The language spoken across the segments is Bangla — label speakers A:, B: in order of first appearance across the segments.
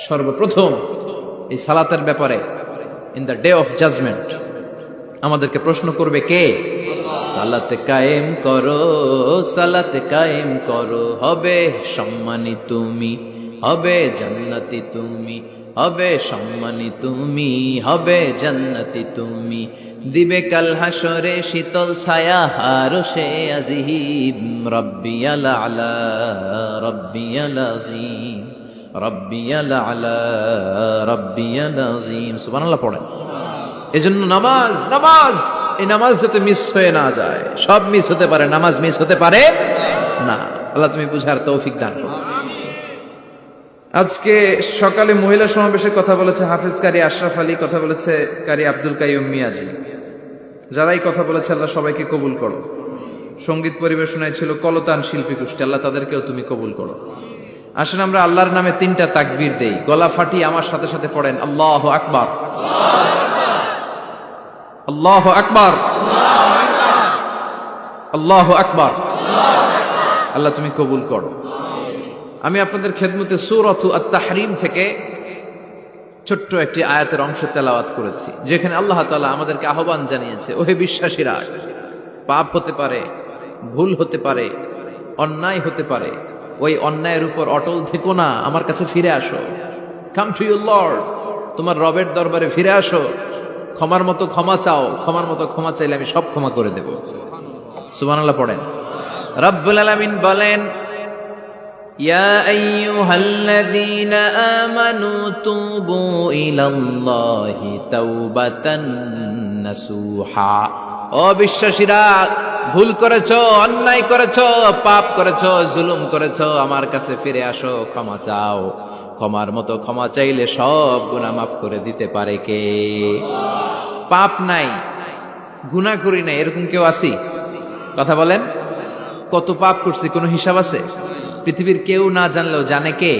A: সর্বপ্রথম এই সালাতের ব্যাপারে in the day of judgment আমাদেরকে প্রশ্ন করবে কে? সালাতে কায়েম করো, সালাতে কায়েম করো, হবে সম্মানী তুমি, হবে জান্নাতি তুমি, হবে সম্মানী তুমি, হবে জান্নাতি তুমি, দিবে কাল হাসরে শীতল ছায়া আরশে আজিম, রব্বিয়াল আলা রব্বিয়াল আযীম, রব্বিয়াল আলা রব্বিয়াল আযীম। সুবহানাল্লাহ পড়েন। এজন্য নামাজ নামাজ এই নামাজ যাতে মিস হয়ে না যায়। সব মিস হতে পারে, নামাজ মিস হতে পারে না। আল্লাহ তুমি বুঝার তৌফিক দান করো। আজকে সকালে মহিলা সমাবেশে কথা বলেছে হাফেজ কারি আশরাফ আলী, কথা বলেছে কারি আব্দুল কাইয়ুম মিয়াজি। যারাই কথা বলেছে আল্লাহ সবাইকে কবুল করো। সঙ্গীত পরিবেশনায় ছিল কলতান শিল্পী গোষ্ঠী, আল্লাহ তাদেরকেও তুমি কবুল করো। আসেন আমরা আল্লাহর নামে 3টা তাকবীর দেই, গলা ফাটিয়ে আমার সাথে সাথে পড়েন আল্লাহু আকবার, আল্লাহু আকবার, আল্লাহু আকবার। আল্লাহ তুমি কবুল করো। আমি আপনাদের খেদমতে সূরাতু আত-তাহরীম থেকে ছোট্ট একটি আয়াতের অংশ তেলাওয়াত করেছি, যেখানে আল্লাহ তাআলা আমাদেরকে আহ্বান জানিয়েছে, ওহে বিশ্বাসীরা, পাপ হতে পারে, ভুল হতে পারে, অন্যায় হতে পারে, ওই অন্যায়ের উপর অটল থেকো না, আমার কাছে ফিরে আসো। কাম টু ইউর লর্ড, তোমার রবের দরবারে ফিরে আসো, ক্ষমার মতো ক্ষমা চাও, ক্ষমার মতো ক্ষমা চাইলে আমি সব ক্ষমা করে দেব। সুবহানাল্লাহ পড়েন। রব্বুল আলামিন বলেন, ইয়া আইয়ুহাল্লাযীনা আমানু তুবু ইলাল্লাহি তাওবাতান নাসুহা। ও বিশ্বাসীরা, ভুল করেছো, অন্যায় করেছো, পাপ করেছো, জুলুম করেছো, আমার কাছে ফিরে আসো, ক্ষমা চাও। ক্ষমার মতো ক্ষমা চাইলে সব গুনাহ মাফ করে দিতে পারে কে? পাপ নাই, গুনাহ করি নাই, এরকম কেউ আছি? কথা বলেন। কত পাপ করছি কোনো হিসাব আছে? পৃথিবীর কেউ না জানলেও জানে কে?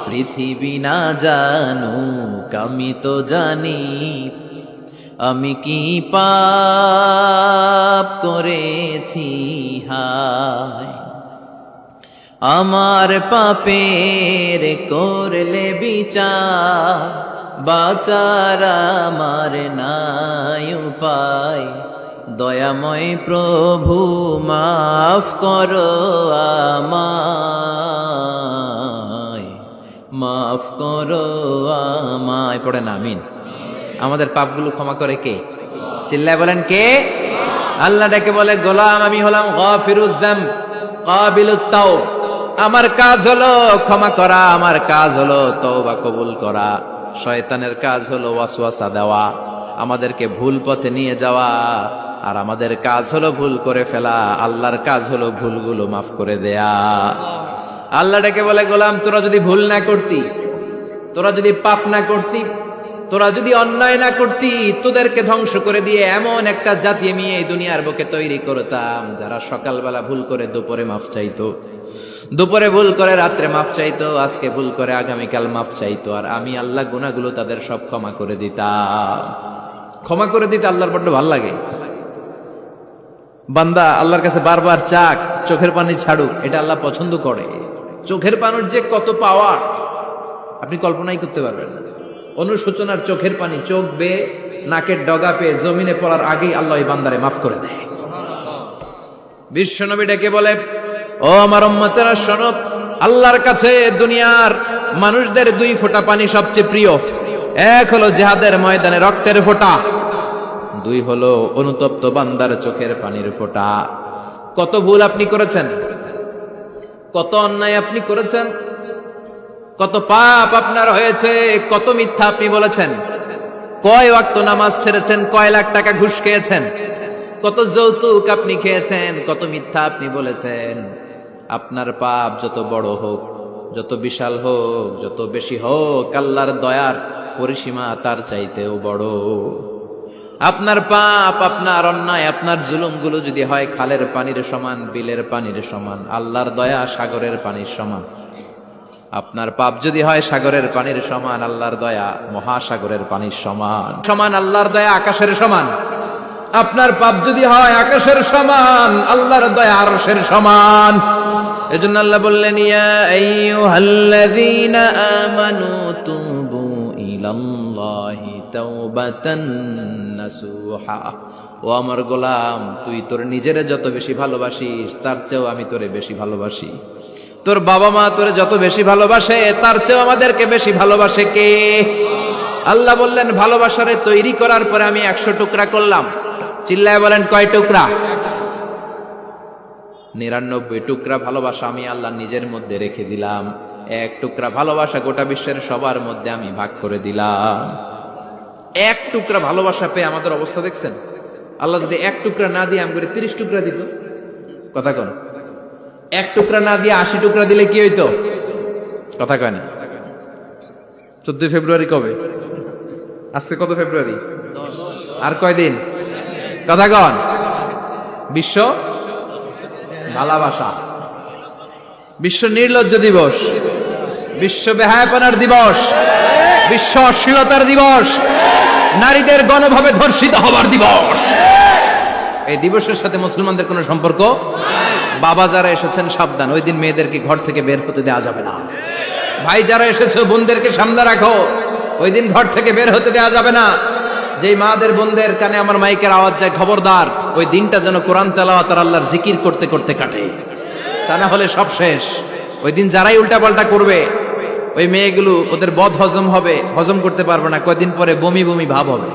A: পৃথিবী না জানুক আমি তো জানি, আমি কি পাপ করেছি হায়, আমার পাপের করলে বিচার, বাঁচার আমার নাই উপায়, দয়াময় প্রভু মাফ করো আমায়, মাফ করো আমায়। পড়েন আমিন। আমাদের পাপগুলো ক্ষমা করে কে? চিল্লায় বলেন কে? আল্লাহ ডেকে বলে, গোলাম আমি হলাম গাফিরুয যাম কাবিলুত তাওব। আমার কাজ হলো ক্ষমা করা, আমার কাজ হলো তওবা কবুল করা। শয়তানের কাজ হলো ওয়াসওয়াসা দেওয়া, আমাদেরকে ভুল পথে নিয়ে যাওয়া, আর আমাদের কাজ হলো ভুল করে ফেলা। আল্লাহর কাজ হলো ভুলগুলো মাফ করে দেয়া। আল্লাহ ডেকে বলে, গোলাম তোরা যদি ভুল না করতি, তোরা যদি পাপ না করতি, তোরা যদি অন্যায় না করতি, তোদেরকে ধ্বংস করে দিয়ে এমন একটা জাতি আমি এই দুনিয়ার বুকে তৈরি করতাম, যারা সকালবেলা ভুল করে দুপুরে মাফ চাইতো, দুপুরে ভুল করে রাত্রে মাফ চাইতো, আজকে ভুল করে আগামীকাল মাফ চাইতো, আর আমি আল্লাহ গুনাহগুলো তাদের সব ক্ষমা করে দিতাম। ক্ষমা করে দিতে আল্লাহর বড্ড ভাল লাগে। বান্দা আল্লাহর কাছে বারবার চাক, চোখের পানি ছাড়ুক, এটা আল্লাহ পছন্দ করে। চোখের পানির যে কত পাওয়ার আপনি কল্পনাই করতে পারবেন না। অনুশোচনার চোখের পানি, চোখ বেয়ে নাকের ডগা পেয়ে জমিনে পড়ার আগেই আল্লাহ এই বান্দারে মাফ করে দেয়। বিশ্বনবী ডেকে বলে, ও আমার উম্মতেরা শোনো, আল্লাহর কাছে দুনিয়ার মানুষদের 2 ফোঁটা পানি সবচেয়ে প্রিয়। এক হলো জিহাদের ময়দানে রক্তের ফোঁটা, 2 হলো অনুতপ্ত বান্দার চোখের পানির ফোঁটা। কত ভুল আপনি করেছেন, কত অন্যায় আপনি করেছেন, কত পাপ আপনার হয়েছে, কত মিথ্যা আপনি বলেছেন, কয় ওয়াক্ত নামাজ ছেড়েছেন, কয় লাখ টাকা ঘুষ খেয়েছেন, কত যৌতুক আপনি খেয়েছেন, কত মিথ্যা আপনি বলেছেন। আপনার পাপ যত বড় হোক, যত বিশাল হোক, যত বেশি হোক, আল্লাহর দয়ার পরিসীমা তার চাইতেও বড়। আপনার পাপ, আপনার অন্যায়, আপনার জুলুমগুলো যদি হয় খালের পানির সমান, বিলের পানির সমান, আল্লাহর দয়া সাগরের পানির সমান। আপনার পাপ যদি হয় সাগরের পানির সমান, আল্লাহর দয়া মহাসাগরের পানির সমান। সমান আল্লাহর দয়া আকাশের সমান। আপনার পাপ যদি হয় আকাশের সমান, আল্লাহর দয়া আরশের সমান। এজন্য আল্লাহ বললেন ইয়া আইয়ুহাল্লাযীনা আমানু তুবু ইলাল্লাহি তাওবাতান নাসুহা। ও আমার গোলাম, তুই তোর নিজেরে যত বেশি ভালোবাসিস তার চেয়েও আমি তোরে বেশি ভালোবাসি। তোর বাবা মা তোরে যত বেশি ভালোবাসে তার চেয়েও আমাদেরকে বেশি ভালোবাসে কে? আল্লাহ বললেন ভালোবাসারে তৈরি করার পরে আমি 100 টুকরা করলাম। চিল্লায় বলেন কয় টুকরা? 99 টুকরা ভালোবাসা আমি আল্লাহ নিজের মধ্যে রেখে দিলাম। 1 টুকরা ভালোবাসা গোটা বিশ্বের সবার মধ্যে আমি ভাগ করে দিলাম। 1 টুকরা ভালোবাসা পেয়ে আমাদের অবস্থা দেখছেন? আল্লাহ যদি 1 টুকরা না দিয়ে আমাকে 30 টুকরা দিত, কথা কন? 1 টুকরা না দিয়ে 80 টুকরা দিলে কি হইতো? কথা কয় না? 14 ফেব্রুয়ারি কবে? আজকে কত ফেব্রুয়ারি? আর কয়দিন? কথা কন? বিশ্ব ভালোবাসা, বিশ্ব নির্লজ্জ দিবস, বিশ্ব বেহায়াপনার দিবস, বিশ্ব অশ্লীলতার দিবস, নারীদের গণভাবে ধর্ষিত হবার দিবস। এই দিবসের সাথে মুসলমানদের কোনো সম্পর্ক? বাবা যারা এসেছেন সাবধান, ওই দিন মেয়েদেরকে ঘর থেকে বের হতে দেওয়া যাবে না। ভাই যারা এসেছো বোনদেরকে সামনে রাখো, ওই দিন ঘর থেকে বের হতে দেওয়া যাবে না। যেই মাদের বোনদের কানে আমার মাইকের আওয়াজ যায়, খবরদার, ওই দিনটা যেন কোরআন তেলাওয়াত আর আল্লাহর জিকির করতে করতে কাটে, তা না হলে সব শেষ। ওই দিন যারাই উল্টাপাল্টা করবে, ওই মেয়েগুলো ওদের বদ হজম হবে, হজম করতে পারবে না, কয়দিন পরে বমি বমি ভাব হবে।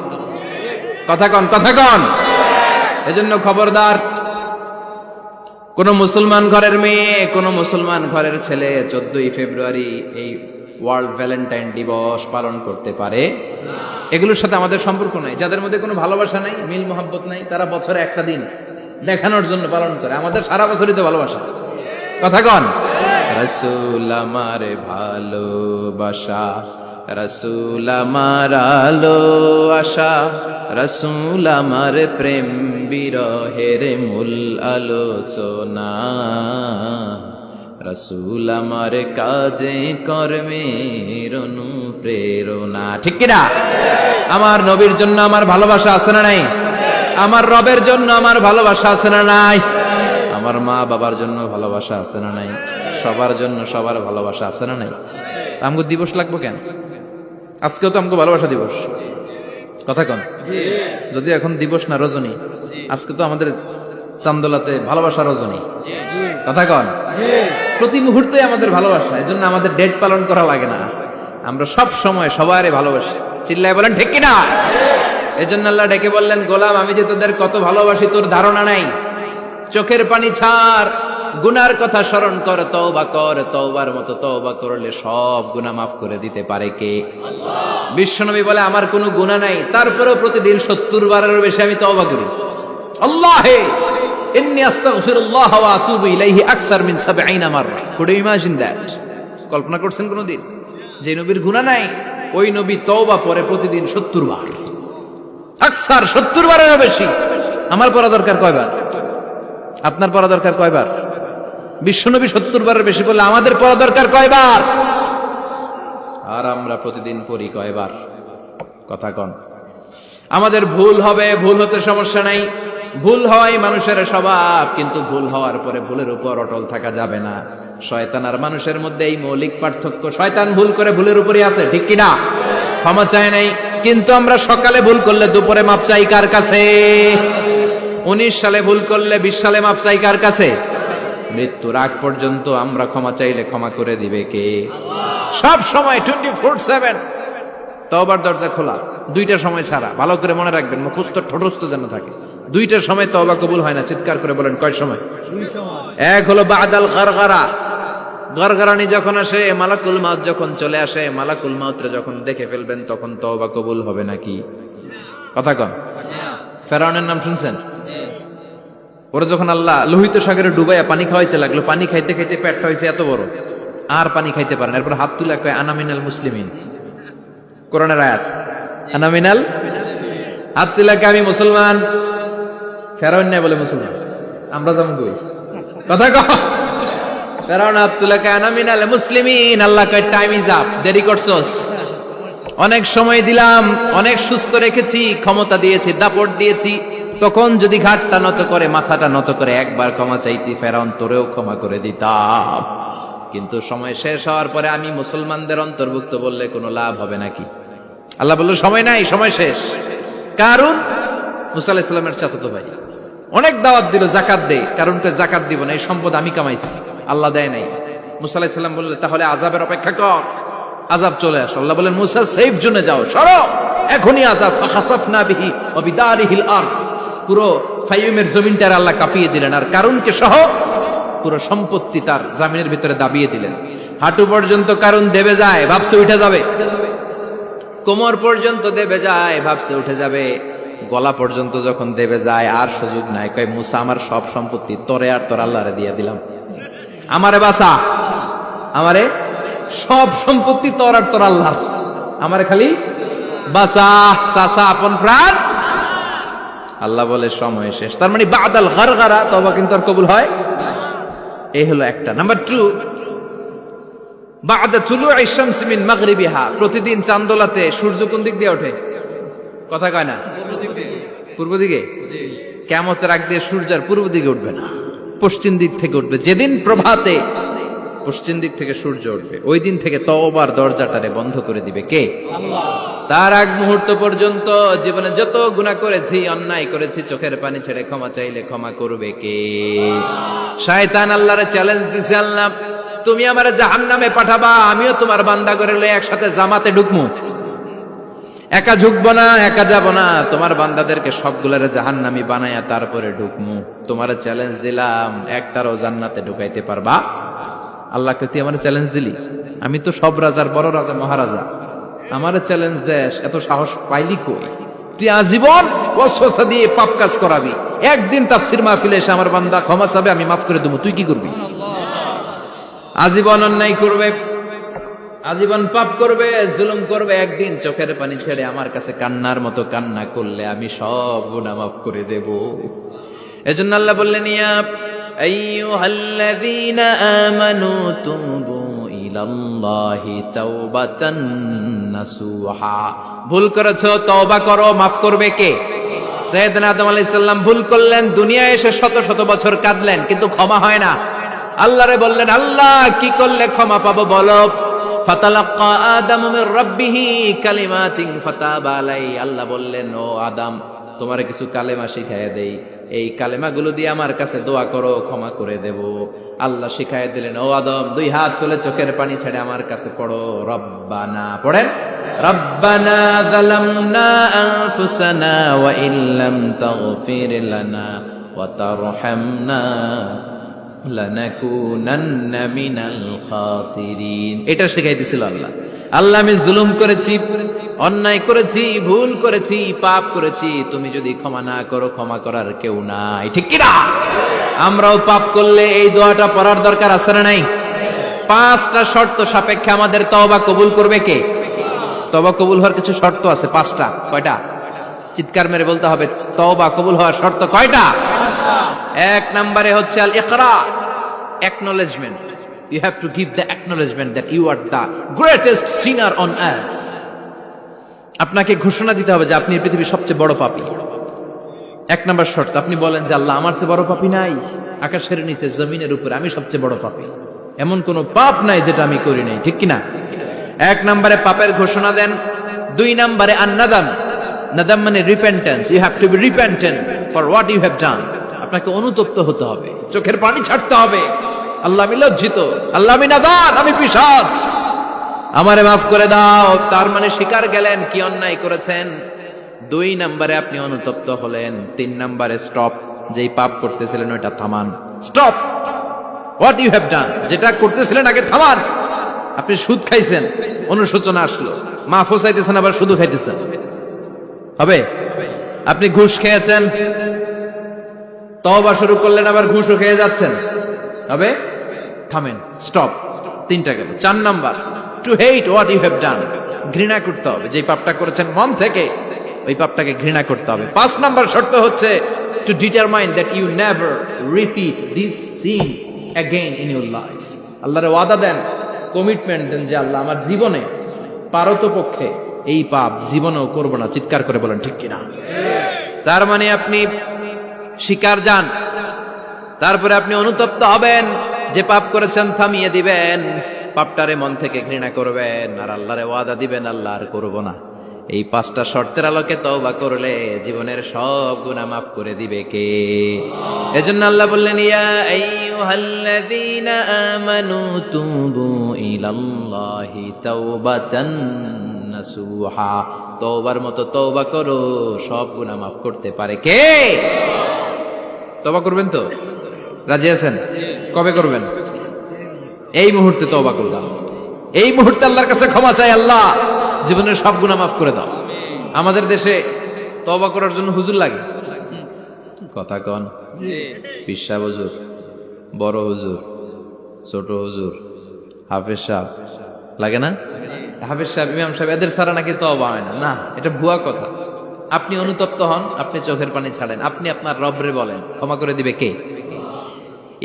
A: কথা কন, কথা কন? এজন্য খবরদার, কোন মুসলমান ঘরের মেয়ে, কোন মুসলমান ঘরের ছেলে 14ই ফেব্রুয়ারি এই ওয়ার্ল্ড ভ্যালেন্টাইন দিবস পালন করতে পারে এগুলোর সাথে আমাদের সম্পর্ক নাই। যাদের মধ্যে কোনো ভালোবাসা নাই, মিল মোহাব্বত নাই, তারা বছরে একটা দিন দেখানোর জন্য পালন করে। আমাদের সারা বছরই তো ভালোবাসা। কথা কন? রাসূল আমার ভালোবাসা, রাসূল আমার আলো আশা, রাসূল আমার প্রেম বিরহের মূল আলোচনা, রাসূল আমার কাজে কর্মের অনুপ্রেরণা। ঠিক কিনা? আমার নবীর জন্য আমার ভালোবাসা আছে না নাই? আমার রবের জন্য আমার ভালোবাসা আছে না নাই? আমার মা বাবার জন্য ভালোবাসা আছে না নাই? সবার জন্য সবার ভালোবাসা আছে না নাই? আমগো দিবস লাগবো কেন? আজকেও তো আমগো ভালোবাসা দিবস। কথা কন? যদি এখন দিবস না রজনী, আজকে তো আমাদের চান্দোলাতে ভালোবাসা রজনী। কথা কন? প্রতি মুহূর্তে আমাদের ভালোবাসা, এজন্য আমাদের ডেট পালন করা লাগে না। আমরা সব সময় সবারই ভালোবাসি। চিল্লায় বলেন ঠিক কিনা? এজন্য আল্লাহ ডেকে বললেন, গোলাম আমি যে তোদের কত ভালোবাসি তোর ধারণা নাই। চোখের পানি ছাড়, গুনার কথা স্মরণ কর, তওবা কর। তওবার মতো তওবা করলে সব গুনাহ মাফ করে দিতে পারে কে? আল্লাহ। বিশ্বনবী বলে আমার কোনো গুনাহ নাই, তারপরেও প্রতিদিন 70 বারেরও বেশি আমি তওবা করি। আল্লাহে ইন্নী আস্তাগফিরুল্লাহ ওয়া আতুবু ইলাইহি আকসার মিন 70 মাররা। Could you imagine that? কল্পনা করছেন কোনদিন যে নবীর গুনাহ নাই, ওই নবী তওবা পড়ে প্রতিদিন 70 বার, আকসার 70 বারেরও বেশি। আমার পড়া দরকার কয়বার? আপনার পড়া দরকার কয়বার? বিশ্বনবী 70 বারের বেশি বললে আমাদের পড়া দরকার কয়বার? আর আমরা প্রতিদিন পড়ি কয়বার? কথা কন? আমাদের ভুল হবে, ভুল হতে সমস্যা নাই, ভুল হওয়াই মানুষের স্বভাব, কিন্তু ভুল হওয়ার পরে ভুলের উপর অটল থাকা যাবে না। শয়তান আর মানুষের মধ্যে এই মৌলিক পার্থক্য। শয়তান ভুল করে ভুলের উপরই আছে, ঠিক কিনা? ক্ষমা চায় নাই, কিন্তু আমরা সকালে ভুল করলে দুপুরে মাপ চাই কার কাছে? 19 সালে ভুল করলে 20 সালে মাপ চাই কার কাছে? মৃত্যুর আগ পর্যন্ত আমরা ক্ষমা চাইলে ক্ষমা করে দিবে কে? সব সময় 24/7 তওবার দরজা খোলা, 2টা সময় ছাড়া। ভালো করে মনে রাখবেন, মুখস্থ ঠোঁটস্থ যেন থাকে। 2টার সময় তওবা কবুল হয় না। চিৎকার করে বলেন কয় সময়? 2 সময়। এক হলো বাদাল গারগারা, গরগরানি যখন আসে, মালাকুল মাউত যখন চলে আসে, মালাকুল মাউতরে যখন দেখে ফেলবেন তখন তওবা কবুল হবে নাকি? কথা কন? ফেরাউনের নাম শুনছেন? ওরা যখন আল্লাহ লোহিত সাগরে ডুবাইয়া পানি খাওয়াইতে লাগলো, পানি খাইতে খাইতে পেটটা হয়েছে এত বড়, আর পানি খাইতে পারেন। এরপর হাত তুলে কয় আনা মিনাল মুসলিমিন। কোরআনের আয়াত, আনা মিনাল, হাত তুলে কয় আমি মুসলমান। ফেরাউন নাই বলে মুসলমান, আমরা যেমন কই। কথা কয়? ফেরাউন হাত তুলে কয় আনা মিনাল মুসলিমিন। আল্লাহ কয় টাইম ইজ আপ, দেরি করছস। অনেক সময় দিলাম, অনেক সুস্থ রেখেছি, ক্ষমতা দিয়েছি, দাপট দিয়েছি, তখন যদি ঘাটটা নত করে, মাথাটা নত করে একবার ক্ষমা চাইতি, ফেরাউন তোরেও ক্ষমা করে দিতাম। কিন্তু সময় শেষ হওয়ার পরে আমি মুসলমানদের অন্তর্ভুক্ত বললে কোনো লাভ হবে নাকি? আল্লাহ বলল সময় নাই, সময় শেষ। কারণ মুসা আলাইহিস সালামের চাচাতো ভাই অনেক দাওয়াত দিল, জাকাত দে। কারণ জাকাত দিব না, এই সম্পদ আমি কামাইছি, আল্লাহ দেয় নাই। মুসা আলাইহিস সালাম বললেন তাহলে আযাবের অপেক্ষা কর, আযাব চলে আসে। আল্লাহ বলেন মুসা সেফ জোনে যাও, সরো, এখনই আযাব। ফাখাসাফনা বিহি ওয়া বিদারিহিল আরদ, পুরো ফাইমের জমিনটার আল্লাহ কাঁপিয়ে দিলেন, আর কারুনকে সহ পুরো সম্পত্তি তার জামিনের ভিতরে দাবিয়ে দিলেন। হাঁটু পর্যন্ত কারুন দেবে যায়, ভাবছে উঠে যাবে। কোমর পর্যন্ত দেবে যায়, ভাবছে উঠে যাবে। গলা পর্যন্ত যখন দেবে যায় আর সুযোগ নাই। কয় মুসা আমার সব সম্পত্তি তোরে আর তোর আল্লাহরে দিয়ে দিলাম, আমারে বাঁচা, আমারে সব সম্পত্তি তোর আর তোর আল্লাহর, আমারে খালি বাঁচা, চাচা আপন প্রাণ। আল্লাহ বলে সময় শেষ। তার মানে বাদাল গারগারা তওবা কিন্তু আর কবুল হয়। এই হলো একটা। নাম্বার 2, বাদা তুলুই শামসি মিন মাগরিবিহা, প্রতিদিন চাঁদোলাতে সূর্য কোন দিক দিয়ে ওঠে? কথা কয় না? পূর্ব দিকে। কিয়ামতের আগ দিয়ে সূর্য পূর্ব দিকে উঠবে না, পশ্চিম দিক থেকে উঠবে। যেদিন প্রভাতে পশ্চিম দিক থেকে সূর্য উঠবে, ওই দিন থেকে তওবার দরজাটারে বন্ধ করে দিবে কে? আল্লাহ। তার আগ মুহূর্ত পর্যন্ত জীবনে যত গুনাহ করেছি, অন্যায় করেছি, চোখের পানি ছেড়ে ক্ষমা চাইলে ক্ষমা করবে কে? শয়তান আল্লাহরে চ্যালেঞ্জ দিছে, আল্লাহ তুমি আমারে জাহান্নামে পাঠাবা, আমিও তোমার বান্দা করে লই একসাথে জামাতে ঢুকমু, একা ঝুঁকবো না, একা যাব না, তোমার বান্দাদেরকে সবগুলারে জাহান্নামী বানায়া তারপরে ঢুকমু। তোমারে চ্যালেঞ্জ দিলাম, একটারও জান্নাতে ঢুকাইতে পারবা? আল্লাহকে তুই আমার চ্যালেঞ্জ দিলি? আমি তো সব রাজার বড় রাজা, মহারাজা, আমারে চ্যালেঞ্জ দেশ, এত সাহস পাইলি কই? তুই আজীবন ওয়াসওয়াসা দিয়ে পাপ কাজ করাবি, একদিন তাফসীর মাহফিলে এসে আমার বান্দা ক্ষমা চাবে, আমি মাফ করে দেবো, তুই কি করবি? আজীবন অন্যায় করবে, আজীবন পাপ করবে, জুলুম করবে, একদিন চোখের পানি ছেড়ে আমার কাছে কান্নার মতো কান্না করলে আমি সব গুনাহ মাফ করে দেব। এজন্য আল্লাহ বললেন ইয়া আইয়ুহাল্লাযীনা আমানু তুবু ইলাল্লাহি তাওবাতান নাসুহা, ভুল করেছো তওবা করো, মাফ করবে কে? সাইয়েদনা আদম আলাইহিস সালাম ভুল করলেন, দুনিয়ায় এসে শত শত বছর কাঁদলেন, কিন্তু ক্ষমা হয় না। আল্লাহরে বললেন আল্লাহ কি করলে ক্ষমা পাবো বলো? ফাতালাক্কা আদামু মির রাব্বিহি কালিমাতিন ফাতাবা আলাই, আল্লাহ বললেন ও আদম তোমারে কিছু কালেমা শিখাইয়া দেই, এই কালেমাগুলো দিয়ে আমার কাছে দোয়া করো, ক্ষমা করে দেব। আল্লাহ শিখাইয়া দিলেন ও আদম দুই হাত তুলে চোখের পানি ছেড়ে আমার কাছে পড়ো রব্বানা, পড়েন রব্বানা যালামনা আনফুসানা ওয়া ইল্লাম তাগফির লানা ওয়া তারহামনা লানাকুনান্না মিনাল খাসিরিন। এটা শিখাই দিছিল আল্লাহ। আল্লাহ আমি জুলুম করেছি, অন্যায় করেছি, ভুল করেছি, পাপ করেছি, তুমি যদি ক্ষমা না করো ক্ষমা করার কেউ নাই, ঠিক কি না? আমরাও পাপ করলে এই দোয়াটা পড়ার দরকার আছে না নাই? 5টা শর্ত সাপেক্ষে আমাদের তওবা কবুল করবে কে? তওবা কবুল হওয়ার কিছু শর্ত আছে 5টা। কয়টা? চিৎকার মেরে বলতে হবে, তওবা কবুল হওয়ার শর্ত কয়টা? 1 নম্বরে হচ্ছে আল ইকরার, acknowledgement. You have to give the acknowledgement that you are the greatest sinner on earth. আপনাকে ঘোষণা দিতে হবে যে আপনি পৃথিবীর সবচেয়ে বড় পাপী। 1 নম্বর শর্ত, আপনি বলেন যে আল্লাহ আমার চেয়ে বড় পাপী নাই, আকাশের নিচে জমিনের উপরে আমি সবচেয়ে বড় পাপী, এমন কোন পাপ নাই যেটা আমি করি নাই, ঠিক কি না? 1 নম্বরে পাপের ঘোষণা দেন। 2 নম্বরে আন-নাদাম, নাদাম মানে repentance, you have to be repentant for what you have done. আপনাকে অনুতপ্ত হতে হবে, চোখের পানি ছাড়তে হবে, আল্লাহ আমি লজ্জিত, আল্লাহ আমি নাদান, আমি পিশাচ, আমারে মাফ করে দাও। তার মানে স্বীকার গেলেন কি অন্যায় করেছেন। 2 নম্বরে আপনি অনুতপ্ত হলেন। 3 নম্বরে স্টপ, যেই পাপ করতেছিলেন ওটা থামান, stop what you have done, যেটা করতেছিলেন আগে থামান। আপনি সুদ খাইছেন, অনুশোচনা আসলো, মাফও চাইতেছেন আবার সুদও খাইতেছেন, হবে? আপনি ঘুষ খেয়েছেন, তওবা শুরু করলেন, আবার ঘুষও খেয়ে যাচ্ছেন, হবে? থামেন, স্টপ। 3টা গেল। 4 number, to hate what you have done, ঘৃণা করতে হবে, যে পাপটা করেছেন মন থেকে ওই পাপটাকে ঘৃণা করতে হবে। 5 নাম্বার শর্ত হচ্ছে to determine that you never repeat this sin again in your life. আল্লাহর ওয়াদা দেন, কমিটমেন্ট দেন যে আল্লাহ আমার জীবনে পারতপক্ষে এই পাপ জীবনেও করবো না। চিৎকার করে বলেন ঠিক কিনা? তার মানে আপনি শিকার যান, তারপরে আপনি অনুতপ্ত হবেন, যে পাপ করেছেন থামিয়ে দিবেন, পাপটারে মন থেকে ঘৃণা করবেন, আর আল্লাহরে ওয়াদা দিবেন আল্লাহ আর করব না। এই 5টা শর্তের আলোকে তওবা করলে জীবনের সব গুনাহ মাফ করে দিবে কে? এজন্য আল্লাহ বললেন, ইয়া আইয়ুহাল্লাযীনা আমানু তুবু ইলাল্লাহি তাওবাতান নাসুহা। তওবার মতো তওবা করো, সব গুনাহ মাফ করতে পারে কে? তওবা করবেন তো? রাজি আছেন? কবে করবেন? এই মুহূর্তে তওবা করলাম, এই মুহূর্তে আল্লাহর কাছে ক্ষমা চাই, আল্লাহ জীবনের সব গুনাহ মাফ করে দাও। আমাদের দেশে তওবা করার জন্য হুজুর লাগে, কথা কন? পীর সাহেব হুজুর, বড় হুজুর, ছোট হুজুর, হাফেজ সাহেব লাগে না? হাফেজ সাহেব, ইমাম সাহেব, এদের ছাড়া নাকি তওবা হয় না। না, এটা ভুয়া কথা। আপনি অনুতপ্ত হন, আপনি চোখের পানি ছাড়েন, আপনি আপনার রবরে বলেন, ক্ষমা করে দিবে কে?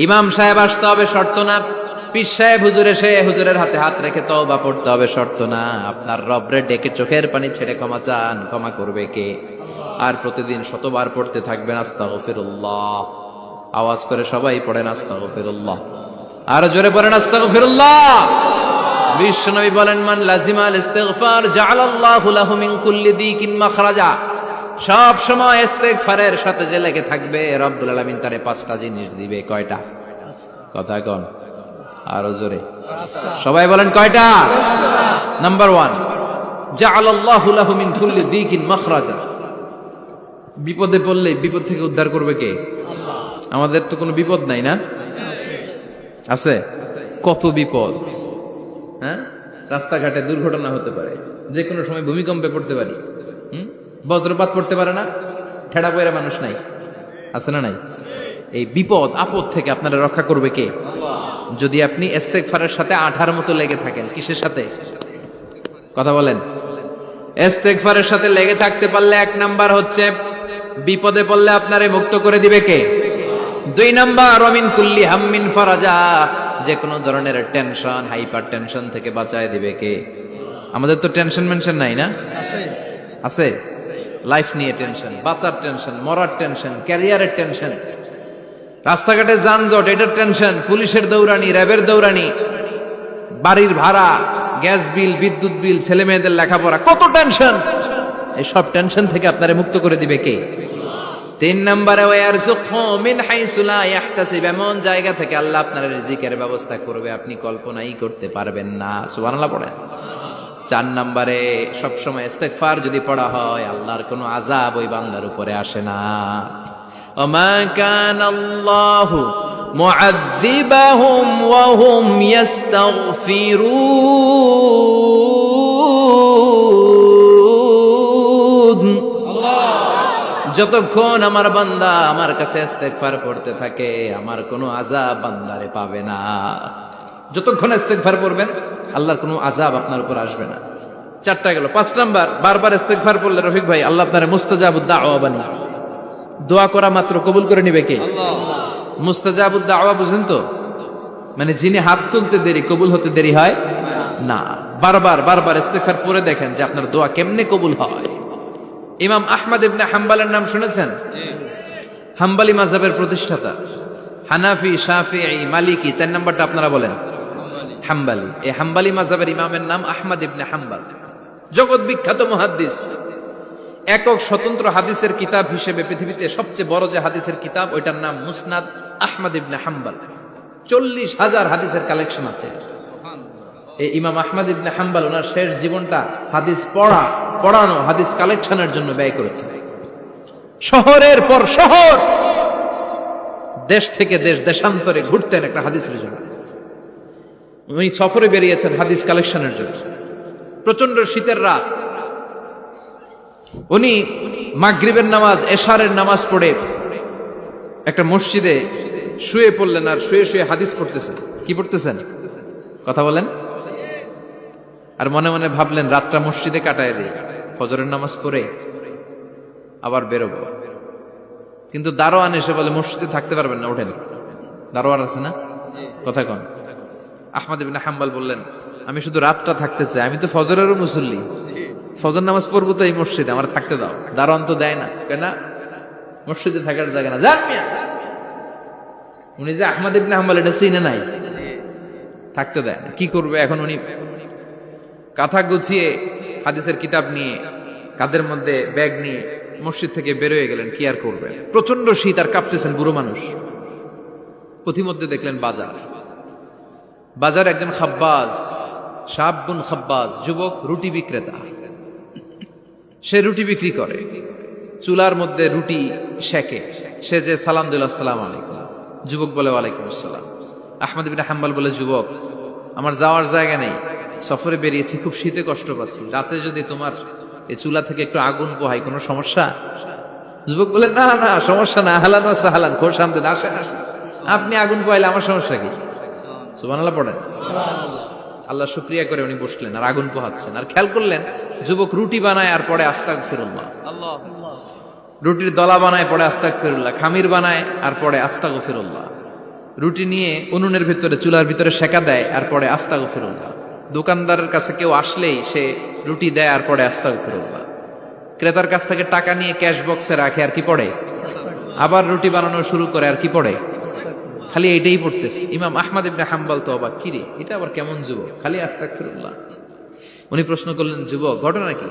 A: ইমাম সাহেব আসতে হবে শর্ত না, পীর সাহেব হুজুর এসে হুজুরের হাতে হাত রেখে তওবা পড়তে হবে শর্ত না। আপনার রবরে ডেকে চোখের পানি ছেড়ে ক্ষমা চান, ক্ষমা করবে কে? আর প্রতিদিন শতবার পড়তে থাকবেন আস্তাগফিরুল্লাহ। আওয়াজ করে সবাই পড়েন আস্তাগফিরুল্লাহ, আর জোরে পড়েন আস্তাগফিরুল্লাহ। বিশ্বনবী বলেন, মান লাজিমাল ইস্তিগফার জাআলাল্লাহু লাহু মিন কুল্লি দিকিন মাখরাজা। সব সময় ইস্তিগফারের সাথে যে লেগে থাকবে, রব্বুল আলামিন তারে 5টা জিনিস দিবে। কয়টা? কথা কন আরো জোরে, সবাই বলেন কয়টা? নাম্বার 1, জাআলাল্লাহু লাহু মিন কুল্লি দিকিন মাখরাজা। বিপদে পড়লে বিপদ থেকে উদ্ধার করবে কে? আমাদের তো কোনো বিপদ নাই না? আছে? কত বিপদ! হ্যাঁ, রাস্তাঘাটে দুর্ঘটনা হতে পারে, যে কোনো সময় ভূমিকম্পে পড়তে পারি, বজ্রপাত পড়তে পারে না, ঠেড়া পয়রা মানুষ নাই, আছে না নাই? এই বিপদ আপদ থেকে আপনারা রক্ষা করবে কে? যদি আপনি ইস্তেগফারের সাথে আঠার মতো লেগে থাকেন। কিসের সাথে? কথা বলেন। ইস্তেগফারের সাথে লেগে থাকতে পারলে 1 নাম্বার হচ্ছে বিপদে পড়লে আপনারে মুক্ত করে দিবে কে? 2 নাম্বার, ওমিন কুল্লি হাম্মিন ফারাজা। যে কোনো ধরনের টেনশন, হাইপার টেনশন থেকে বাঁচায় দিবে কে? আমাদের তো টেনশন মেনশন নাই না? আছে। লাইফ নিয়ে টেনশন, বাঁচার টেনশন, মরার টেনশন, ক্যারিয়ারের টেনশন, রাস্তাঘাটে যানজট, এটার টেনশন, পুলিশের দৌড়ানি, র্যাবের দৌড়ানি, বাড়ির ভাড়া, গ্যাস বিল, বিদ্যুৎ বিল, ছেলে মেয়েদের লেখাপড়া, কত টেনশন। এই সব টেনশন থেকে আপনারে মুক্ত করে দিবে কে? 3 নম্বরে, ওয়ারযুকহু মিন হাইসু লা ইয়াহতাসিব। এমন জায়গা থেকে আল্লাহ আপনার রিজিকের ব্যবস্থা করবে আপনি কল্পনাই করতে পারবেন না। সুবহানাল্লাহ পড়েন। 4 নম্বরে, সবসময় ইস্তেগফার যদি পড়া হয়, আল্লাহর কোনো আযাব ওই বান্দার উপরে আসে না। ওমা কানাল্লাহু মুআযযিবাহুম ওয়া হুম ইস্তাগফিরুন। যতক্ষণ আমার বান্দা আমার কাছে ইস্তেগফার করতে থাকে, আমার কোনো আযাব বান্দারে পাবে না। যতক্ষণ ইস্তেগফার করবেন, আল্লাহর কোনো আযাব আপনার উপর আসবে না। 4টা গেল। 5 নাম্বার, বারবার ইস্তেগফার করলে রফিক ভাই, আল্লাহ আপনারে মুস্তাজাবুদ দাওয়া বানিয়ে, দোয়া করা মাত্র কবুল করে নিবে কে? আল্লাহ। মুস্তাজাবুদ দাওয়া বুঝেন তো? মানে যিনি হাত তুলতে দেরি, কবুল হতে দেরি হয় না। বারবার বারবার ইস্তেগফার পড়ে দেখেন যে আপনার দোয়া কেমনে কবুল হয়। ইমাম আহমদ ইবনে হাম্বলের নাম শুনেছেন? হাম্বলি মাযহাবের প্রতিষ্ঠাতা। হানাফি, শাফিঈ, মালিকি, 4 নাম্বারটা আপনারা বলেন হাম্বলি। এই হাম্বলি মাযহাবের ইমামের নাম আহমদ ইবনে হাম্বল। জগৎ বিখ্যাত মুহাদ্দিস। একক স্বতন্ত্র হাদিসের কিতাব হিসেবে পৃথিবীতে সবচেয়ে বড় যে হাদিসের কিতাব, ওইটার নাম মুসনাদ আহমদ ইবনে হাম্বল। 40,000 হাদিসের কালেকশন আছে। এই ইমাম আহমদ ইবনে হাম্বল ওনার শেষ জীবনটা হাদিস পড়ানো, হাদিস কালেকশনের জন্য ব্যয় করেছেন। শহরের পর শহর, দেশ থেকে দেশ, দেশান্তরে ঘুরতেন একটা হাদিসের জন্য। উনি সফরে বেরিয়েছেন হাদিস কালেকশনের জন্য। প্রচন্ড শীতের রাত, উনি মাগরিবের নামাজ, এশারের নামাজ পড়ে একটা মসজিদে শুয়ে পড়লেন, আর শুয়ে শুয়ে হাদিস পড়তেছেন। কি পড়তেছেন? কথা বলেন। আর মনে মনে ভাবলেন রাতটা মসজিদে কাটায় দিই, ফজরের নামাজ পড়ে আবার বেরোবো। কিন্তু দারোয়ান এসে বলে মসজিদে থাকতে পারবেন না, ওঠেন। দারোয়ান আছে না? কথা কন। আহমদ ইবনে হাম্বল বললেন, আমি শুধু রাতটা থাকতে চাই, আমি তো ফজরেরও মুসল্লি, ফজর নামাজ পড়বো তো এই মসজিদে, আমার থাকতে দাও। দারোয়ান তো দেয় না, কেন? মসজিদে থাকার জায়গা না, যান মিয়া। উনি যে আহমদ ইবনে হাম্বল এটা চিনে নাই, থাকতে দেয় না। কি করবে এখন? উনি কাঁথা গুছিয়ে হাদিসের কিতাব নিয়ে কাঁধের মধ্যে ব্যাগ নিয়ে মসজিদ থেকে বেরোয় গেলেন। কি আর করবেন, প্রচন্ড শীত আর কাঁপতেছেন, বুড়ো মানুষ। পথিমধ্যে দেখলেন বাজার একজন খাব্বাজ, শাবুন খাব্বাজ, যুবক রুটি বিক্রেতা। সে রুটি বিক্রি করে, চুলার মধ্যে রুটি সেকে। সে যে সালাম দিল, আসসালামু আলাইকুম। যুবক বলে ওয়ালাইকুম আসসালাম। আহমদ ইবনে হাম্বল বলে, যুবক আমার যাওয়ার জায়গা নেই, সফরে বেরিয়েছি, খুব শীতে কষ্ট পাচ্ছি, রাতে যদি তোমার এই চুলা থেকে একটু আগুন পোহাই কোনো সমস্যা? যুবক বলে, না না সমস্যা না, আহলান ওয়া সাহলান, খোশ আমদেদ, আসেন আসেন, আপনি আগুন পোহাইলে আমার সমস্যা কি? সুবহানাল্লাহ পড়েন। আল্লাহ শুকরিয়া করে উনি বসলেন আর আগুন পোহাচ্ছেন। আর খেয়াল করলেন যুবক রুটি বানায় আর পরে আস্তাগফিরুল্লাহ, রুটির দলা বানায় পরে আস্তাগফিরুল্লাহ, খামির বানায় আর পরে আস্তাগফিরুল্লাহ, রুটি নিয়ে উনুনের ভিতরে চুলার ভিতরে সেকা দেয় আর পরে আস্তাগফিরুল্লাহ। দোকানদারের কাছে কেউ আসলেই সে রুটি দেয় আর পরে আস্তাগফিরুল্লাহ। ক্রেতার কাছ থেকে টাকা নিয়ে ক্যাশ বক্সে রাখে আর কি পড়ে? আবার রুটি বানানো শুরু করে আর কি পড়ে? খালি এইটাই পড়তেছে। ইমাম আহমদ ইবনে হাম্বল তো অবাক, কিরে এটা আবার কেমন যুবক, খালি আস্তাগফিরুল্লাহ। উনি প্রশ্ন করলেন, যুবক ঘটনা কি?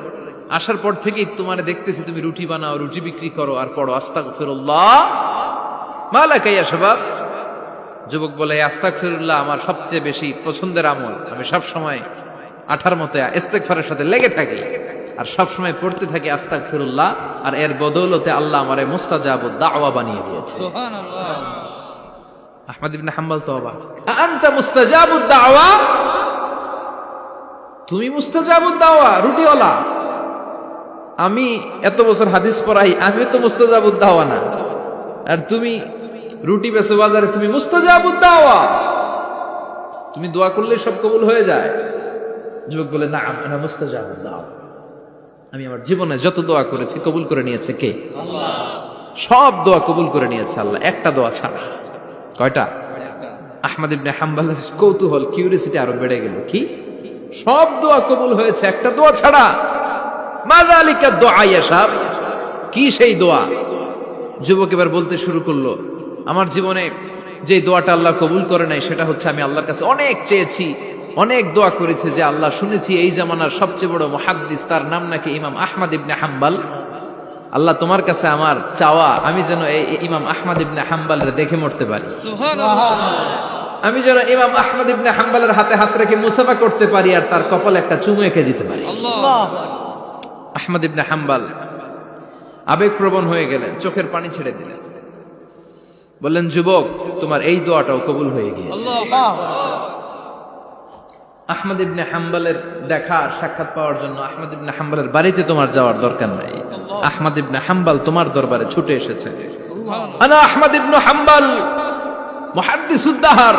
A: আসার পর থেকেই তোমারে দেখতেছি তুমি রুটি বানাও, রুটি বিক্রি করো আর পড়ো আস্তাগফিরুল্লাহ, মালাকা ইয়া শাবাব। যুবক বলে, আস্তাগফিরুল্লাহ আমার সবচেয়ে বেশি পছন্দের আমল, আমি সব সময় আঠার মতো ইস্তেগফারের সাথে লেগে থাকি আর সব সময় পড়তে থাকি আস্তাগফিরুল্লাহ, আর এর বদৌলতে আল্লাহ আমারে মুস্তাজাবুদ দাওয়া বানিয়ে দিয়েছে। সুবহানাল্লাহ। আহমদ ইবনে হাম্বল তো অবাক, আনতা মুস্তাজাবুদ দাওয়া, তুমি মুস্তাজাবুদ দাওয়া, রুটিওয়ালা। আমি এত বছর হাদিস পড়াই, আমি তো মুস্তাজাবুদ দাওয়া না, আর তুমি রুটি বেচো বাজারে, তুমি মুস্তাজাবুদ দাওয়া, তুমি দোয়া করলে সব কবুল হয়ে যায়। যুবক বলে, না আনা মুস্তাজাবুদ দাওয়া, আমি আমার জীবনে যত দোয়া করেছি কবুল করে নিয়েছে কে? আল্লাহ। সব দোয়া কবুল করে নিয়েছে আল্লাহ, একটা দোয়া ছাড়া। কয়টা? আহমদ ইবনে হাম্বলের কৌতূহল, কিউরিয়াসিটি আরো বেড়ে গেল। কি? সব দোয়া কবুল হয়েছে, একটা দোয়া ছাড়া। মা যালিকা দুআ ইয়া শাব, কি সেই দোয়া? যুবক এবার বলতে শুরু করলো, আমার জীবনে যে দোয়াটা আল্লাহ কবুল করে নাই সেটা হচ্ছে আমি আল্লাহর কাছে অনেক চেয়েছি, অনেক দোয়া করেছি যে আল্লাহ, শুনেছি এই জামানার সবচেয়ে বড় মুহাদ্দিস, তার নাম নাকি ইমাম আহমদ ইবনে হাম্বল। আল্লাহ তোমার কাছে আমার চাওয়া, আমি যেন এই ইমাম আহমদ ইবনে হাম্বলের দেখে মরতে পারি। সুবহানাল্লাহ। আমি যেন ইমাম আহমদ ইবনে হাম্বলের হাতে হাত রেখে মুসাফা করতে পারি আর তার কপালে একটা চুমু এঁকে দিতে পারি। আল্লাহ। আহমদ ইবনে হাম্বল আবেগপ্রবণ হয়ে গেলেন, চোখের পানি ছেড়ে দিলেন, বললেন, যুবক তোমার এই দোয়াটাও কবুল হয়ে গিয়েছে। আহমদ ইবনে হাম্বলের দেখা সাক্ষাৎ পাওয়ার জন্য আহমদ ইবনে হাম্বলের বাড়িতে তোমার যাওয়ার দরকার নাই, আহমদ ইবনে হাম্বল তোমার দরবারে ছুটে এসেছে। আনা আহমদ ইবনে হাম্বল মুহাদ্দিসুদ দাহর,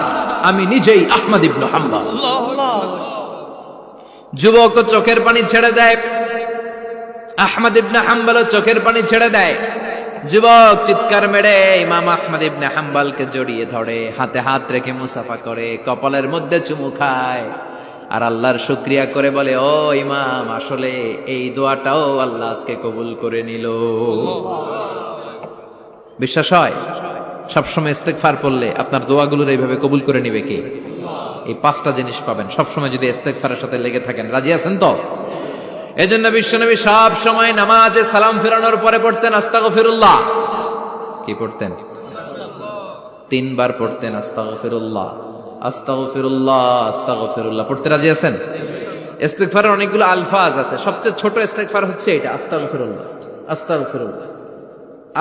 A: আমি নিজেই আহমদ ইবনে হাম্বল। যুবক চোখের পানি ছেড়ে দেয়, আহমদ ইবনে হাম্বল চোখের পানি ছেড়ে দেয়। যুবক চিৎকার মেরে ইমাম আহমদ ইবনে হাম্বলকে জড়িয়ে ধরে, হাতে হাত রেখে মুসাফা করে, কপালের মধ্যে চুমু খায় আর আল্লাহর শুকরিয়া করে বলে, ও ইমাম, আসলে এই দোয়াটাও আল্লাহ আজকে কবুল করে নিল। বিশ্বাস হয়? সবসময় ইস্তেগফার পড়লে আপনার দোয়াগুলোর এইভাবে কবুল করে নিবে কে? এই পাঁচটা জিনিস পাবেন সবসময় যদি ইস্তেগফারের সাথে লেগে থাকেন। রাজি আছেন তো? এজন্য বিশ্বনবী সব সময় নামাজে সালাম ফেরানোর পরে পড়তেন আস্তাগফিরুল্লাহ। কি পড়তেন? 3 বার পড়তেন আস্তাগফিরুল্লাহ, আস্তাগফিরুল্লাহ, আস্তাগফিরুল্লাহ। পড়তে রাজি আছেন? ইস্তেগফারের অনেকগুলো আলফাজ আছে, সবচেয়ে ছোট ইস্তেগফার হচ্ছে এটা, আস্তাগফিরুল্লাহ, আস্তাগফিরুল্লাহ।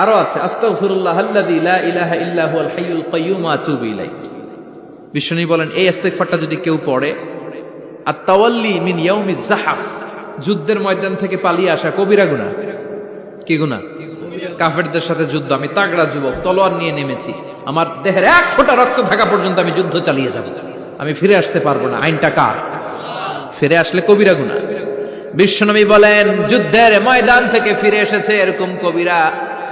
A: আরো আছে আস্তাগফিরুল্লাহ আল্লাযী লা ইলাহা ইল্লা হুয়াল হাইয়ুল কাইয়্যুম ওয়া আতুবু ইলাইহি। বিশ্বনবী বলেন, এই ইস্তেগফারটা যদি কেউ পড়ে, আত-তাওয়াল্লি মিন ইয়াউমিজ যাহফ, যুদ্ধের ময়দান থেকে পালিয়ে আসা কবিরা গুনাহ। কি গুনাহ? কাফেরদের সাথে যুদ্ধ, আমি তাগড়া যুবক, তলোয়ার নিয়ে নেমেছি, আমার দেহের এক ফোঁটা রক্ত থাকা পর্যন্ত আমি যুদ্ধ চালিয়ে যাব, আমি ফিরে আসতে পারবো না, আইনটা কার? ফিরে আসলে কবিরা গুনাহ। বিশ্বনবী বলেন, যুদ্ধের ময়দান থেকে ফিরে এসেছে এরকম কবিরা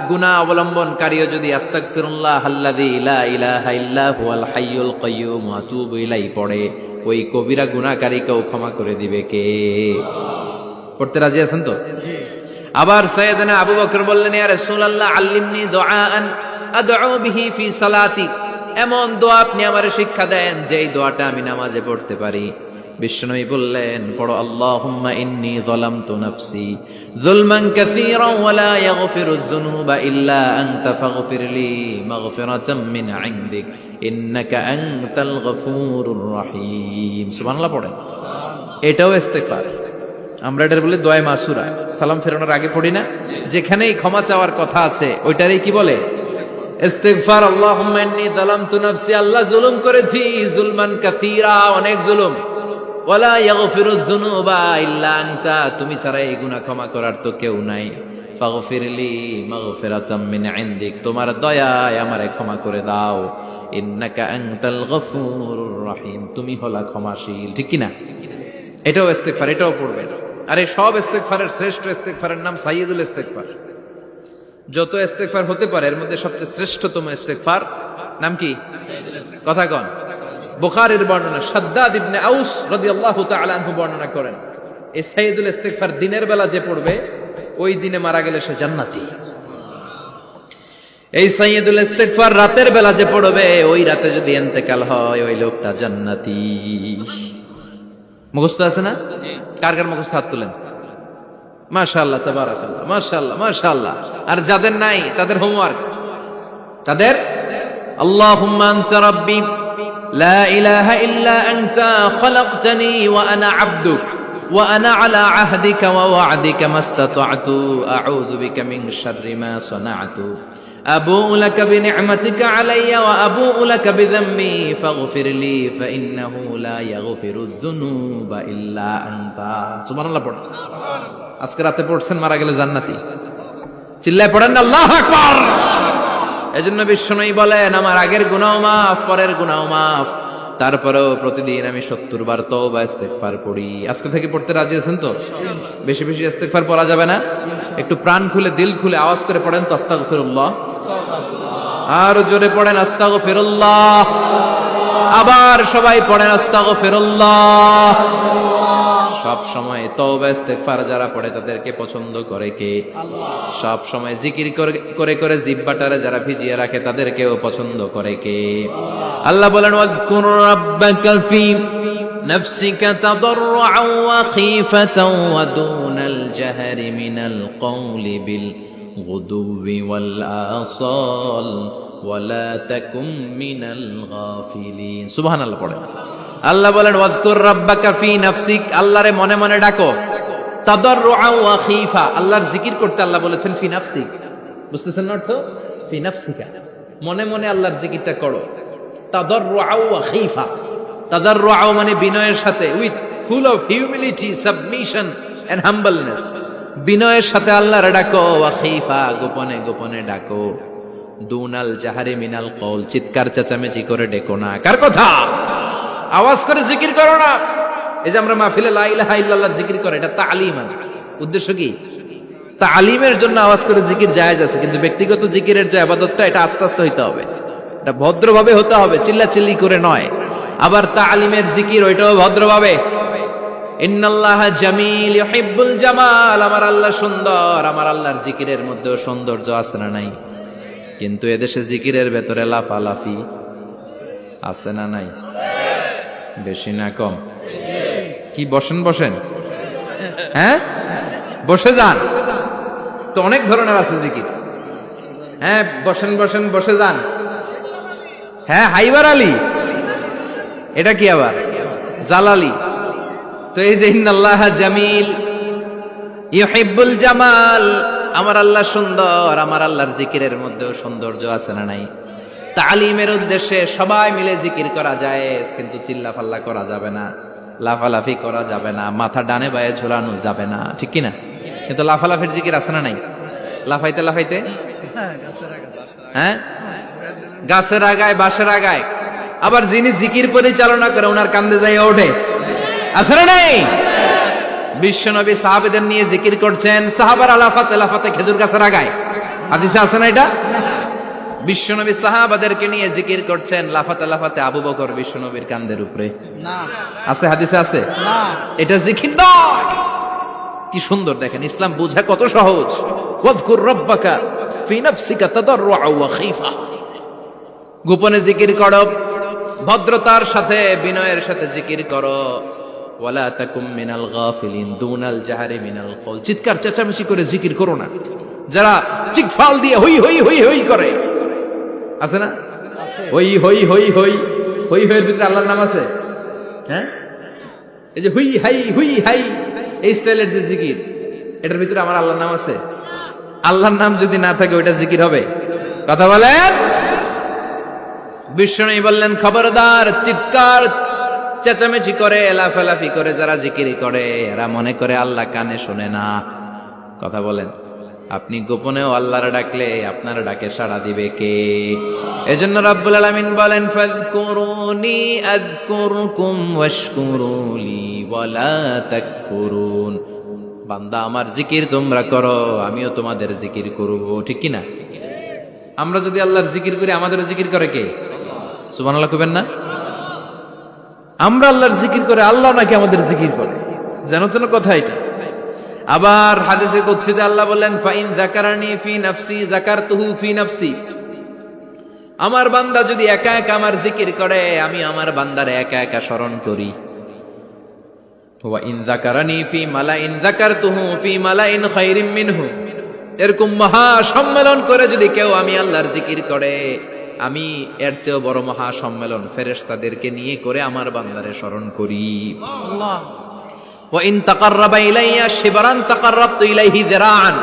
A: গুনাহ অবলম্বনকারীও যদি আস্তাগফিরুল্লাহ আল্লাযী লা ইলাহা ইল্লা হুয়াল হাইয়ুল কাইয়্যুম ওয়া আতুবু ইলাইহি পড়ে, ওই কবিরা গুনাহকারীকেও ক্ষমা করে দিবে কে? পড়তে রাজি আছেন তো? আবার সাইয়েদনা আবু বকর বললেন, ইয়া রাসূলুল্লাহ আল্লিমনি দুআআন আদউ বিহি ফি সালাতি, এমন দোয়া আপনি আমারে শিক্ষা দেন যে এই দোয়াটা আমি নামাজে পড়তে পারি। বিশ্বনবী বললেন, পড়ো আল্লাহুম্মা ইন্নী যালামতু নাফসি যুলমান কাসীরান ওয়া লা ইয়াগফিরুয যুনুবা ইল্লা আনতা ফাগফিরলি মাগফিরাতাম মিন ইনদিক ইন্নাকা আনতাল গফুরুর রহিম। সুবহানাল্লাহ পড়েন। এটাও ইস্তেগফার। আমরা এটার বলি দোয়া মাসুরা, সালাম ফেরানোর আগে পড়ি না? যেখানেই ক্ষমা চাওয়ার কথা আছে ওইটারই কি বলে? ইস্তিগফার। আল্লাহুম্মা ইন্নী যালামতু নাফসি, আল্লাহ জুলুম করেছি, যুলমান কাসীরা, অনেক জুলুম। ওয়ালা ইয়াগফিরুয যুনুবা ইল্লা আনতা, তুমি ছাড়া এই গুনাহ ক্ষমা করার তো কেউ নাই। ফাগফিরলি মাগফিরাতাম মিন ইনদিক, তোমার দয়ায় আমারে ক্ষমা করে দাও। ইন্নাকা আনতাল গফুরুর রহিম, তুমি হলা ক্ষমাশীল। ঠিক কি না? এটাও ইস্তিগফার, এটাও পড়বেন। আর এই সব ইস্তিগফারের শ্রেষ্ঠ ইস্তিগফারের নাম সাইয়্যিদুল ইস্তিগফার। যত ইস্তেগফার হতে পারে এর মধ্যে সবচেয়ে শ্রেষ্ঠতম ইস্তেগফার নাম কি? কথা কন। বুখারীর বর্ণনা, শাদ্দাদ ইবনে আউস রাদিয়াল্লাহু তাআলা আনহু বর্ণনা করেন, এই সাইয়্যিদুল ইস্তেগফার দিনের বেলা যে পড়বে ওই দিনে মারা গেলে সে জান্নাতি। এই সাইয়্যিদুল ইস্তেগফার রাতের বেলা যে পড়বে ওই রাতে যদি ইন্তেকাল হয় ওই লোকটা জান্নাতি। মুখস্থ আছে না? কার কার মুখস্থ হাত তুলেন। মাশাআল্লাহ, তাবারাকাল্লাহ, মাশাআল্লাহ, মাশাআল্লাহ। আর যাদের নাই তাদের হোমওয়ার্ক, তাদের আল্লাহুম্মা আনতা রাব্বি লা ইলাহা ইল্লা আনতা খলাকতানি ওয়া আনা আবদুক ওয়া আনা আলা আহদিকা ওয়া ওয়া'দিকা মাস্তাতা'তু আউযু বিকা মিন শাররি মা সানা'তু আবু'ু লাকা বিনি'মাতিকা আলাইয়া ওয়া আবু'ু লাকা বিযামবি ফাগফিরলি ফাইন্নাহু লা ইয়াগফিরুয যুনুবা ইল্লা আনতা। সুবহানাল্লাহ পড়ুন। আজকে রাতে পড়ছেন, মারা গেলে জান্নাতি। চিল্লায় পড়েন না আল্লাহু আকবার। এজন্য বিশ্বনবী বলেন, আমার আগের গুনাহ মাফ, পরের গুনাহ মাফ, তারপরেও প্রতিদিন আমি 70 বার তওবা ইস্তেগফার পড়ি। আজকে থেকে পড়তে রাজি আছেন তো? বেশি বেশি ইস্তেগফার পড়া যাবে না? একটু প্রাণ খুলে দিল খুলে আওয়াজ করে পড়েন তো আস্তাগফিরুল্লাহ। আর জোরে পড়েন আস্তাগফিরুল্লাহ। আবার সবাই পড়েন আস্তাগফিরুল্লাহ। সব সময় তওবা ইস্তেগফার যারা পড়ে তাদেরকে পছন্দ করে কে? আল্লাহ। সব সময় জিকির করে করে জিহ্বাটারে যারা ভিজিয়ে রাখে তাদেরকেও পছন্দ করে কে? আল্লাহ বলেন, ওয়াজকুর রাব্বাকা ফি নাফসিকা তাদাররুআন ওয়া খীফাতান ওয়া দুনাল জাহরি মিনাল কওলি বিল গুদুবি ওয়াল আসাল ওয়া লা তাকুম মিনাল গাফিলিন। সুবহানাল্লাহ পড়েন। আল্লাহ বলেন, ওয়াজকুর রাব্বাকা ফি নাফসিক, আল্লাহরে মনে মনে ডাকো। তাদাররুআন ওয়া খীফা, আল্লাহর জিকির করতে আল্লাহ বলেছেন ফি নাফসিক। বুঝতেছেন না অর্থ? ফি নাফসিকা, মনে মনে আল্লাহর জিকিরটা করো। তাদাররুআন ওয়া খীফা, তাদাররুআন মানে বিনয়ের সাথে, with full of humility, submission and humbleness. বিনয়ের সাথে আল্লাহরে ডাকো। ওয়া খীফা, গোপনে গোপনে ডাকো। দুনাল জাহারি মিনাল কওল, চিৎকার চেঁচামেচি করে ডেকো না। কার কথা? আওয়াজ করে জিকির করো না। এই যে আমরা মাহফিলে লা ইলাহা ইল্লাল্লাহ জিকির করে, এটা তালিম। উদ্দেশ্য কি? তালিমের জন্য আওয়াজ করে জিকির জায়েজ আছে, কিন্তু ব্যক্তিগত জিকিরের যে ইবাদতটা এটা আস্তে আস্তে হইতে হবে, এটা ভদ্রভাবে হতে হবে, চিল্লাচিল্লি করে নয়। আবার তালিমের জিকির ওইটাও ভদ্রভাবে। ইন্নাল্লাহা জামিল ইউহিব্বুল জামাল, আমার আল্লাহ সুন্দর। আমার আল্লাহর জিকিরের মধ্যেও সৌন্দর্য আছে না নাই? কিন্তু এদেশে জিকিরের ভেতরে লাফালাফি আছে না নাই? বেশি না কম? কি বসেন বসেন? হ্যাঁ, বসে যান তো। অনেক ধরনের আছে জিকির। হ্যাঁ, বসেন বসেন, বসে যান। হ্যাঁ, হাইবার আলী, এটা কি আবার জালালি? তো এই যে ইন্নাল্লাহা জামিল ইউহিব্বুল জামাল, আমার আল্লাহ সুন্দর। আমার আল্লাহর জিকিরের মধ্যেও সৌন্দর্য আছে না নাই? তালিমের উদ্দেশ্যে সবাই মিলে জিকির করা যায়, কিন্তু চিল্লাফাল্লা করা যাবে না, লাফালাফি করা যাবে না, মাথা ডানে বায়ে ঝোলানো যাবে না। ঠিক কিনা? কিন্তু লাফালাফির জিকির আছে না নাই? লাফাইতে লাফাইতে, হ্যাঁ, গাছের আগায় বাঁশের আগায়। আবার যিনি জিকির পরিচালনা করে ওনার কান্দে যাই ওঠে, আছে না নাই? বিশ্বনবী সাহাবাদের নিয়ে জিকির করছেন, সাহাবারা লাফাতে লাফাতে খেজুর গাছের আগায়। হাদিসে আছে না এটা? বিশ্বনবী সাহাবাদেরকে নিয়ে জিকির করছেন, লাফাতে লাফাতে আবু বকর বিশ্বনবীর কান্দের উপরে। আছে হাদিসে আছে? এটা জিকির নয়, কি সুন্দর দেখেন, ইসলাম বোঝা কত সহজ। ওয়াজকুর রাব্বাকা ফি নাফসিকা তাদাররুআ ওয়া খাইফা, গোপনে জিকির করো, ভদ্রতার সাথে বিনয়ের সাথে জিকির করো। ওয়ালা তাকুম মিনাল গাফিলিন দুনাল জাহরি মিনাল কওল, চিৎকার চেঁচামেচি করে জিকির করো না। যারা চিকফাল দিয়ে হই হই হই হই করে, আছে না? হই হই হই হই হই হইয়ের ভিতরে আল্লাহর নাম আছে? হ্যাঁ, এই যে হুই হাই হুই হাই এই স্টাইলের যে জিকির, এটার ভিতরে আমার আল্লাহর নাম আছে? আল্লাহর নাম যদি না থাকে ওইটা জিকির হবে? কথা বলেন। বিষ্ণু বললেন, খবরদার, চিৎকার চেঁচামেচি করে লাফালাফি করে যারা জিকির করে এরা মনে করে আল্লাহ কানে শোনে না। কথা বলেন। আপনি গোপনেও আল্লাহর ডাকলে আপনার ডাকে সাড়া দিবে কে? এজন্য রাব্বুল আলামিন বলেন, ফাযকুরুনি আযকুরকুম ওয়াশকুরুলি ওয়ালা তাকফুরুন। বান্দা আমার জিকির তোমরা করো, আমিও তোমাদের জিকির করব। ঠিক কি না? আমরা যদি আল্লাহর জিকির করি, আমাদেরও জিকির করে কে? সুবহানাল্লাহ কইবেন না? আমরা আল্লাহর জিকির করে, আল্লাহ নাকি আমাদের জিকির করে, জানো তো না কথা এটা। আবার হাদিসে কুদসিতে আল্লাহ বললেন, ফাইন যাকারানি ফি নাফসি যাকারতুহু ফি নাফসি, আমার বান্দা যদি একা একা আমার জিকির করে, আমি আমার বান্দারে একা একা স্মরণ করি। ওয়া ইন যাকারানি ফি মালাইন যাকারতুহু ফি মালাইন খায়রিম মিনহু, এরকম মহা সম্মেলন করে যদি কেউ আমি আল্লাহর জিকির করে, আমি এর চেয়েও বড় মহা সম্মেলন ফেরেশতাদেরকে নিয়ে করে আমার বান্দারে স্মরণ করি। আল্লাহ, ওয়া ইন তাকাররাবা ইলাইয়া শিবরান তাকাররাবতু ইলাইহি যিরাআন,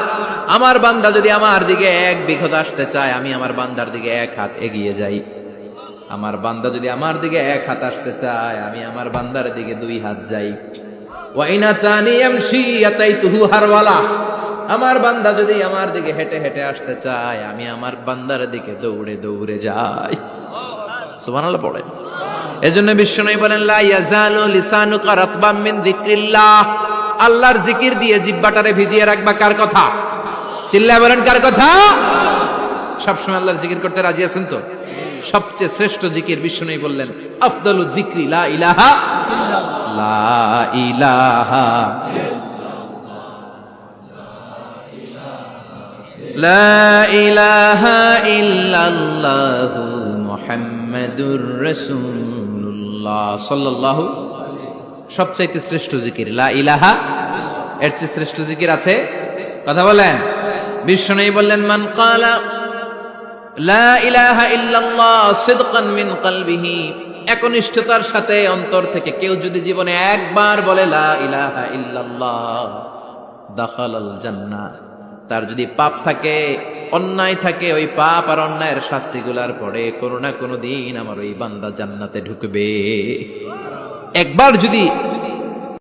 A: আমার বান্দা যদি আমার দিকে এক বিঘত আসতে চায়, আমি আমার বান্দার দিকে এক হাত এগিয়ে যাই। আমার বান্দা যদি আমার দিকে এক হাত আসতে চায়, আমি আমার বান্দার দিকে দুই হাত যাই। ওয়া ইন আতানি ইয়ামশি আতাইতুহু হারওয়ালা, আমার বান্দা যদি আমার দিকে হেঁটে হেঁটে আসতে চায়, আমি আমার বান্দার দিকে দৌড়ে দৌড়ে যাই। সুবহানাল্লাহ পড়েন। এজন্য বিশ্বনবী বলেন, লা ইয়াজালু লিসানুকা রাতবাম মিন যিকরিল্লাহ, আল্লাহর জিকির দিয়ে জিহ্বাটারে ভিজিয়ে রাখবা। কার কথা? চিল্লায় বলেন, কার কথা? সবসময় আল্লাহর জিকির করতে রাজি আছেন তো? সবচেয়ে শ্রেষ্ঠ জিকির বিশ্বনবী বললেন, আফদালু যিকরি লা ইলাহা ইল্লাল্লাহ, লা ইলাহা লা ইলাহা ইল্লাল্লাহু মুহাম্মাদুর রাসূলুল্লাহ সাল্লাল্লাহু, সবচাইতে শ্রেষ্ঠ জিকির লা ইলাহা। এর চেয়ে শ্রেষ্ঠ জিকির আছে? কথা বলেন। বিশ্বনবী বললেন, মান ক্বালা লা ইলাহা ইল্লাল্লাহ সিদকান মিন কলবিহি, একনিষ্ঠতার সাথে অন্তর থেকে কেউ যদি জীবনে একবার বলে লা ইলাহা ইল্লাল্লাহ, দাখালাল জান্নাহ, তার যদি পাপ থাকে, অন্যায় থাকে, ওই পাপ আর অন্যায়ের শাস্তিগুলার পরে কোনো না কোনো দিন আমার ওই বান্দা জান্নাতে ঢুকবে। একবার যদি